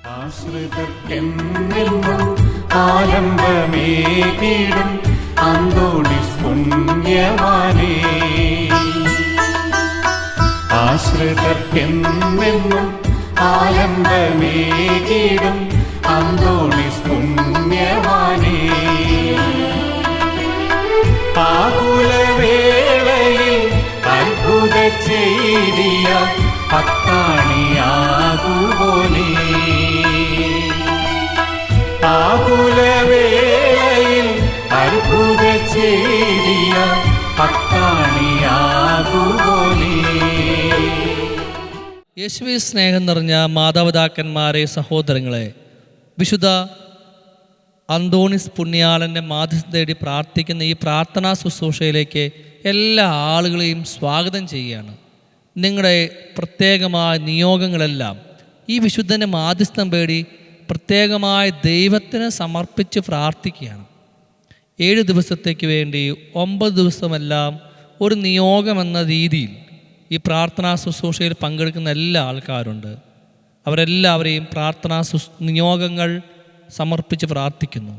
ആശ്രിതർക്കെന്നെന്നും ആലംബമേകിടും അന്തോണീസ് പുണ്യവാനേ. ആശ്രിതർക്കെന്നെന്നും ആലംബമേകിടും അന്തോണീസ് പുണ്യവാനേ. ആകുലവേളയിൽ അത്ഭുത ചെയ്തിയ പത്താണിയാകുപോലെ. ആകുലവേളയിൽ അത്ഭുത ചെയ്തിയ പത്താണിയാകുപോലെ. യേശുവിൽ സ്നേഹം നിറഞ്ഞ മാതാപിതാക്കന്മാരെ, സഹോദരങ്ങളെ, വിശുദ്ധ അന്തോണീസ് പുണ്യാളൻ്റെ മാധ്യസ്ഥം തേടി പ്രാർത്ഥിക്കുന്ന ഈ പ്രാർത്ഥനാ ശുശ്രൂഷയിലേക്ക് എല്ലാ ആളുകളെയും സ്വാഗതം ചെയ്യുകയാണ്. നിങ്ങളുടെ പ്രത്യേകമായ നിയോഗങ്ങളെല്ലാം ഈ വിശുദ്ധൻ്റെ മാധ്യസ്ഥം തേടി പ്രത്യേകമായ ദൈവത്തിന് സമർപ്പിച്ച് പ്രാർത്ഥിക്കുകയാണ്. 7 ദിവസത്തേക്ക് വേണ്ടി 9 ദിവസമെല്ലാം ഒരു നിയോഗമെന്ന രീതിയിൽ ഈ പ്രാർത്ഥനാ ശുശ്രൂഷയിൽ പങ്കെടുക്കുന്ന എല്ലാ ആൾക്കാരുണ്ട്. അവരെല്ലാവരെയും പ്രാർത്ഥനാ നിയോഗങ്ങൾ സമർപ്പിച്ച് പ്രാർത്ഥിക്കുന്നു.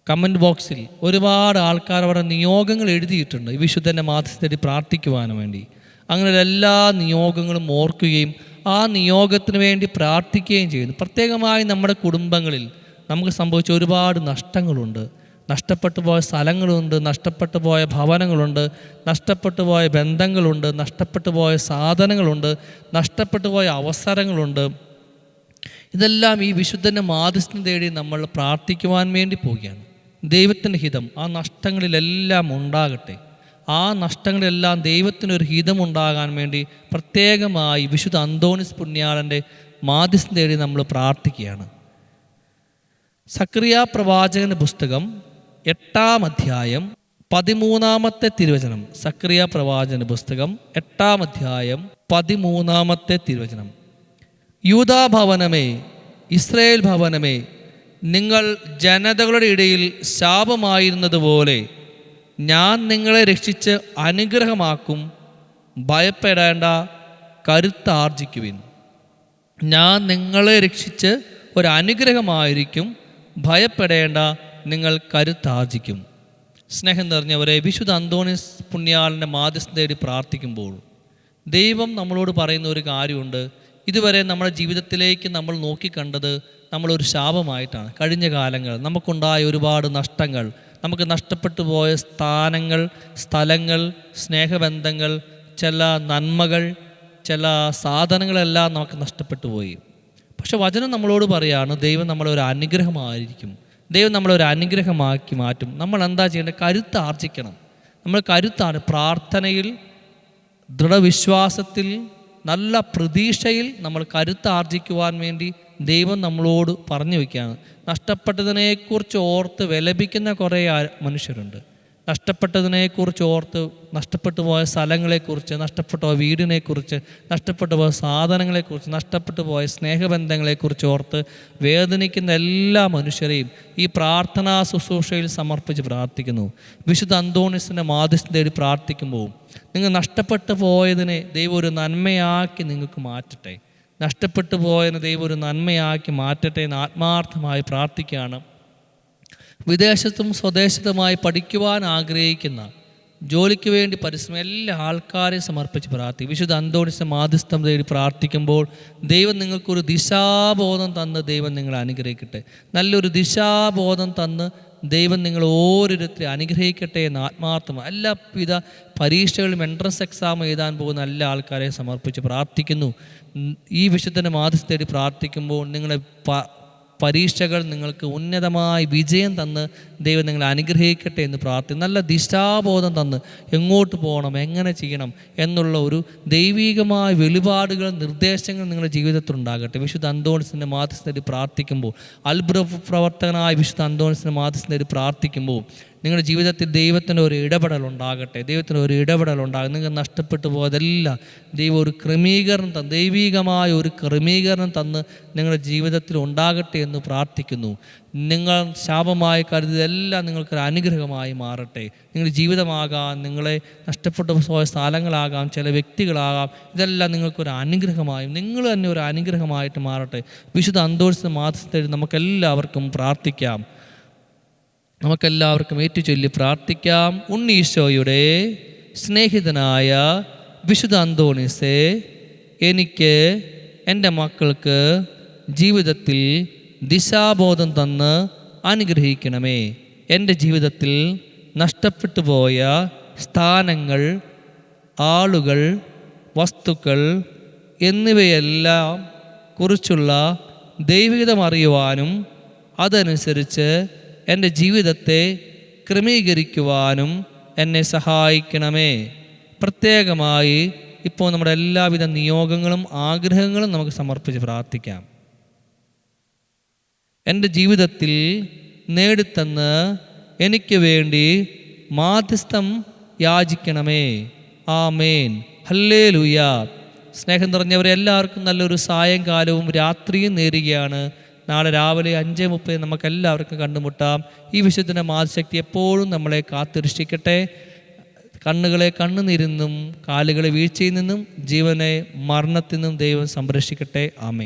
കമൻറ്റ് ബോക്സിൽ ഒരുപാട് ആൾക്കാർ അവരുടെ നിയോഗങ്ങൾ എഴുതിയിട്ടുണ്ട് ഈ വിശുദ്ധൻ്റെ മാധ്യസ്ഥം തേടി പ്രാർത്ഥിക്കുവാൻ വേണ്ടി. അങ്ങനെ എല്ലാ നിയോഗങ്ങളും ഓർക്കുകയും ആ നിയോഗത്തിന് വേണ്ടി പ്രാർത്ഥിക്കുകയും ചെയ്യുന്നു. പ്രത്യേകമായി നമ്മുടെ കുടുംബങ്ങളിൽ നമുക്ക് സംഭവിച്ച ഒരുപാട് നഷ്ടങ്ങളുണ്ട്. നഷ്ടപ്പെട്ടു പോയ സ്ഥലങ്ങളുണ്ട്, നഷ്ടപ്പെട്ടു പോയ ഭവനങ്ങളുണ്ട്, നഷ്ടപ്പെട്ടു പോയ ബന്ധങ്ങളുണ്ട്, നഷ്ടപ്പെട്ടു പോയ സാധനങ്ങളുണ്ട്, നഷ്ടപ്പെട്ടു പോയ അവസരങ്ങളുണ്ട്. ഇതെല്ലാം ഈ വിശുദ്ധൻ്റെ മാധ്യസ്ഥം തേടി നമ്മൾ പ്രാർത്ഥിക്കുവാൻ വേണ്ടി പോവുകയാണ്. ദൈവത്തിൻ്റെ ഹിതം ആ നഷ്ടങ്ങളിലെല്ലാം ഉണ്ടാകട്ടെ. ആ നഷ്ടങ്ങളിലെല്ലാം ദൈവത്തിനൊരു ഹിതമുണ്ടാകാൻ വേണ്ടി പ്രത്യേകമായി വിശുദ്ധ അന്തോണീസ് പുണ്യാളൻ്റെ മാധ്യസ്ഥം തേടി നമ്മൾ പ്രാർത്ഥിക്കുകയാണ്. സക്കറിയ പ്രവാചകൻ്റെ പുസ്തകം 8-ാം അധ്യായം 13-ാമത്തെ തിരുവചനം. സക്കറിയ പ്രവാചകൻ്റെ പുസ്തകം 8-ാം അധ്യായം 13-ാമത്തെ തിരുവചനം. യൂദാ ഭവനമേ, ഇസ്രായേൽ ഭവനമേ, നിങ്ങൾ ജനതകളുടെ ഇടയിൽ ശാപമായിരുന്നതുപോലെ ഞാൻ നിങ്ങളെ രക്ഷിച്ച് അനുഗ്രഹമാക്കും. ഭയപ്പെടേണ്ട, കരുത്താർജിക്കുവിൻ. ഞാൻ നിങ്ങളെ രക്ഷിച്ച് ഒരു അനുഗ്രഹമായിരിക്കും. ഭയപ്പെടേണ്ട, നിങ്ങൾ കരുത്താർജിക്കും. സ്നേഹം നിറഞ്ഞവരെ, വിശുദ്ധ അന്തോണീസ് പുണ്യാളൻ്റെ മാധ്യസ്ഥം തേടി പ്രാർത്ഥിക്കുമ്പോൾ ദൈവം നമ്മളോട് പറയുന്ന ഒരു കാര്യമുണ്ട്. ഇതുവരെ നമ്മുടെ ജീവിതത്തിലേക്ക് നമ്മൾ നോക്കിക്കണ്ടത് നമ്മളൊരു ശാപമായിട്ടാണ്. കഴിഞ്ഞ കാലങ്ങൾ നമുക്കുണ്ടായ ഒരുപാട് നഷ്ടങ്ങൾ, നമുക്ക് നഷ്ടപ്പെട്ടു പോയ സ്ഥാനങ്ങൾ, സ്ഥലങ്ങൾ, സ്നേഹബന്ധങ്ങൾ, ചില നന്മകൾ, ചില സാധനങ്ങളെല്ലാം നമുക്ക് നഷ്ടപ്പെട്ടു പോയി. പക്ഷെ വചനം നമ്മളോട് പറയാണ്, ദൈവം നമ്മളൊരു അനുഗ്രഹമായിരിക്കും. ദൈവം നമ്മളൊരു അനുഗ്രഹമാക്കി മാറ്റും. നമ്മൾ എന്താ ചെയ്യേണ്ടത്? കരുത്താർജിക്കണം. നമ്മൾ കരുത്താണ് പ്രാർത്ഥനയിൽ, ദൃഢവിശ്വാസത്തിൽ, നല്ല പ്രതീക്ഷയിൽ നമ്മൾ കരുത്താർജിക്കുവാൻ വേണ്ടി ദൈവം നമ്മളോട് പറഞ്ഞു വയ്ക്കുകയാണ്. നഷ്ടപ്പെട്ടതിനെക്കുറിച്ച് ഓർത്ത് വിലപിക്കുന്ന കുറേ മനുഷ്യരുണ്ട്. നഷ്ടപ്പെട്ടതിനെക്കുറിച്ച് ഓർത്ത്, നഷ്ടപ്പെട്ടു പോയ സ്ഥലങ്ങളെക്കുറിച്ച്, നഷ്ടപ്പെട്ടു പോയ വീടിനെക്കുറിച്ച്, നഷ്ടപ്പെട്ടു പോയ സാധനങ്ങളെക്കുറിച്ച്, നഷ്ടപ്പെട്ടു പോയ സ്നേഹബന്ധങ്ങളെക്കുറിച്ച് ഓർത്ത് വേദനിക്കുന്ന എല്ലാ മനുഷ്യരെയും ഈ പ്രാർത്ഥനാ ശുശ്രൂഷയിൽ സമർപ്പിച്ച് പ്രാർത്ഥിക്കുന്നു. വിശുദ്ധ അന്തോണീസിൻ്റെ മാധ്യസ്ഥം തേടി പ്രാർത്ഥിക്കുമ്പോൾ നിങ്ങൾ നഷ്ടപ്പെട്ടു പോയതിനെ ദൈവം ഒരു നന്മയാക്കി നിങ്ങൾക്ക് മാറ്റട്ടെ. നഷ്ടപ്പെട്ടു പോയതിനെ ദൈവം ഒരു നന്മയാക്കി മാറ്റട്ടെ എന്ന് ആത്മാർത്ഥമായി പ്രാർത്ഥിക്കുകയാണ്. വിദേശത്തും സ്വദേശത്തുമായി പഠിക്കുവാൻ ആഗ്രഹിക്കുന്ന, ജോലിക്ക് വേണ്ടി പരിശ്രമം എല്ലാ ആൾക്കാരെയും സമർപ്പിച്ച് പ്രാർത്ഥിക്കും. വിശുദ്ധ അന്തോണീസിൻ്റെ മാധ്യസ്ഥം തേടി പ്രാർത്ഥിക്കുമ്പോൾ ദൈവം നിങ്ങൾക്കൊരു ദിശാബോധം തന്ന് ദൈവം നിങ്ങളെ അനുഗ്രഹിക്കട്ടെ. നല്ലൊരു ദിശാബോധം തന്ന് ദൈവം നിങ്ങൾ ഓരോരുത്തരെ അനുഗ്രഹിക്കട്ടെ എന്ന് ആത്മാർത്ഥമായി എല്ലാവിധ പരീക്ഷകളും എൻട്രൻസ് എക്സാം എഴുതാൻ പോകുന്ന എല്ലാ ആൾക്കാരെയും സമർപ്പിച്ച് പ്രാർത്ഥിക്കുന്നു. ഈ വിശുദ്ധൻ്റെ മാധ്യസ്ഥം തേടി പ്രാർത്ഥിക്കുമ്പോൾ നിങ്ങളെ പരീക്ഷകൾ നിങ്ങൾക്ക് ഉന്നതമായ വിജയം തന്ന് ദൈവം നിങ്ങളെ അനുഗ്രഹിക്കട്ടെ എന്ന് പ്രാർത്ഥിക്കും. നല്ല ദിശാബോധം തന്ന് എങ്ങോട്ട് പോകണം, എങ്ങനെ ചെയ്യണം എന്നുള്ള ഒരു ദൈവികമായ വെളിപാടുകൾ, നിർദ്ദേശങ്ങൾ നിങ്ങളുടെ ജീവിതത്തിൽ ഉണ്ടാകട്ടെ. വിശുദ്ധ അന്തോണീസിൻ്റെ മാധ്യസ്ഥം തേടി പ്രാർത്ഥിക്കുമ്പോൾ, അത്ഭുത പ്രവർത്തകനായ വിശുദ്ധ അന്തോണീസിൻ്റെ മാധ്യസ്ഥം തേടി പ്രാർത്ഥിക്കുമ്പോൾ നിങ്ങളുടെ ജീവിതത്തിൽ ദൈവത്തിൻ്റെ ഒരു ഇടപെടൽ ഉണ്ടാകട്ടെ. ദൈവത്തിൻ്റെ ഒരു ഇടപെടൽ ഉണ്ടാകും. നിങ്ങൾ നഷ്ടപ്പെട്ടു പോയതെല്ലാം ദൈവം ഒരു ക്രമീകരണം ദൈവികമായ ഒരു ക്രമീകരണം തന്ന് നിങ്ങളുടെ ജീവിതത്തിൽ ഉണ്ടാകട്ടെ എന്ന് പ്രാർത്ഥിക്കുന്നു. നിങ്ങൾ ശാപമായി കരുതിയതെല്ലാം നിങ്ങൾക്കൊരു അനുഗ്രഹമായി മാറട്ടെ. നിങ്ങളുടെ ജീവിതമാകാം, നിങ്ങളെ നഷ്ടപ്പെട്ടു പോയ സ്ഥലങ്ങളാകാം, ചില വ്യക്തികളാകാം, ഇതെല്ലാം നിങ്ങൾക്കൊരു അനുഗ്രഹമായും നിങ്ങൾ തന്നെ ഒരു അനുഗ്രഹമായിട്ട് മാറട്ടെ. വിശുദ്ധ അന്തോണിസ് മാസത്തിൽ നമുക്കെല്ലാവർക്കും പ്രാർത്ഥിക്കാം. നമുക്കെല്ലാവർക്കും ഏറ്റുചൊല്ലി പ്രാർത്ഥിക്കാം. ഉണ്ണീശോയുടെ സ്നേഹിതനായ വിശുദ്ധ അന്തോണീസേ, എനിക്ക് എൻ്റെ മക്കൾക്ക് ജീവിതത്തിൽ ദിശാബോധം തന്ന് അനുഗ്രഹിക്കണമേ. എൻ്റെ ജീവിതത്തിൽ നഷ്ടപ്പെട്ടു പോയ സ്ഥാനങ്ങൾ, ആളുകൾ, വസ്തുക്കൾ എന്നിവയെല്ലാം കുറിച്ചുള്ള ദൈവികത അറിയുവാനും അതനുസരിച്ച് എൻ്റെ ജീവിതത്തെ ക്രമീകരിക്കുവാനും എന്നെ സഹായിക്കണമേ. പ്രത്യേകമായി ഇപ്പോൾ നമ്മുടെ എല്ലാവിധ നിയോഗങ്ങളും ആഗ്രഹങ്ങളും നമുക്ക് സമർപ്പിച്ച് പ്രാർത്ഥിക്കാം. എൻ്റെ ജീവിതത്തിൽ നേടിത്തന്ന് എനിക്ക് വേണ്ടി മാധ്യസ്ഥം യാചിക്കണമേ. ആമേൻ. ഹല്ലേലൂയ. സ്നേഹം നിറഞ്ഞവരെ, എല്ലാവർക്കും നല്ലൊരു സായങ്കാലവും രാത്രിയും നേരുകയാണ്. നാളെ രാവിലെ 5:30 നമുക്കെല്ലാവർക്കും കണ്ടുമുട്ടാം. ഈ വിശുദ്ധൻ്റെ മാതശക്തി എപ്പോഴും നമ്മളെ കാത്തുരക്ഷിക്കട്ടെ. കണ്ണുകളെ കണ്ണുനീരിൽ നിന്നും കാലുകളെ വീഴ്ചയിൽ നിന്നും ജീവനെ മരണത്തിൽ നിന്നും ദൈവം സംരക്ഷിക്കട്ടെ. ആമേൻ.